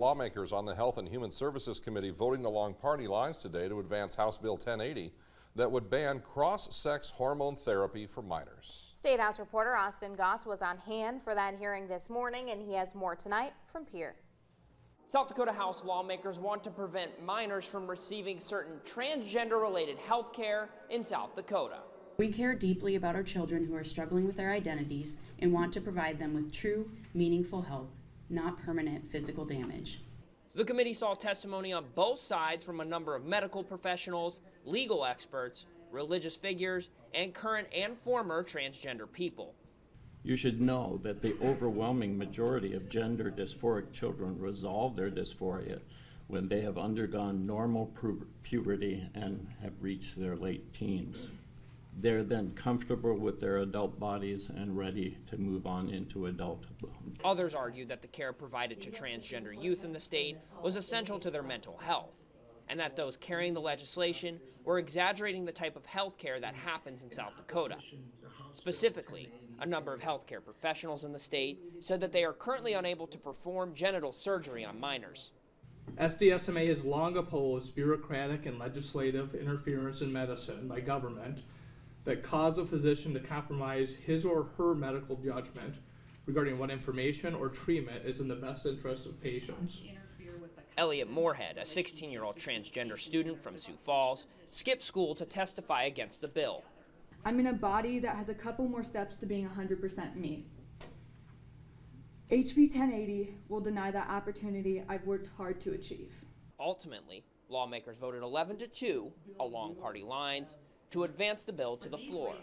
Lawmakers on the Health and Human Services Committee voting along party lines today to advance House Bill 1080 that would ban cross-sex hormone therapy for minors. State House reporter Austin Goss was on hand for that hearing this morning, and he has more tonight from Pierre. South Dakota House lawmakers want to prevent minors from receiving certain transgender-related health care in South Dakota. We care deeply about our children who are struggling with their identities and want to provide them with true, meaningful help, not permanent physical damage. The committee saw testimony on both sides from a number of medical professionals, legal experts, religious figures, and current and former transgender people. You should know that the overwhelming majority of gender dysphoric children resolve their dysphoria when they have undergone normal puberty and have reached their late teens. They're then comfortable with their adult bodies and ready to move on into adulthood. Others argued that the care provided to transgender youth in the state was essential to their mental health, and that those carrying the legislation were exaggerating the type of health care that happens in South Dakota. Specifically, a number of healthcare professionals in the state said that they are currently unable to perform genital surgery on minors. SDSMA has long opposed bureaucratic and legislative interference in medicine by government that cause a physician to compromise his or her medical judgment regarding what information or treatment is in the best interest of patients. Elliot Moorhead, a 16-year-old transgender student from Sioux Falls, skipped school to testify against the bill. I'm in a body that has a couple more steps to being 100% me. HB 1080 will deny that opportunity I've worked hard to achieve. Ultimately, lawmakers voted 11-2 along party lines to advance the bill to the floor.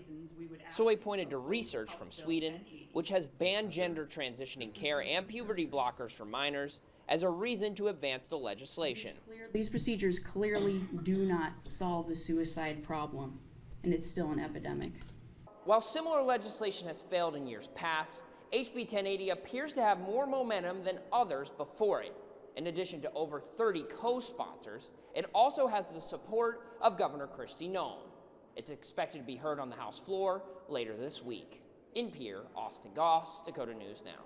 Soy pointed to research from Sweden, which has banned gender transitioning care and puberty blockers for minors as a reason to advance the legislation. These procedures clearly do not solve the suicide problem, and it's still an epidemic. While similar legislation has failed in years past, HB 1080 appears to have more momentum than others before it. In addition to over 30 co-sponsors, it also has the support of Governor Kristi Noem. It's expected to be heard on the House floor later this week. In Pierre, Austin Goss, Dakota News Now.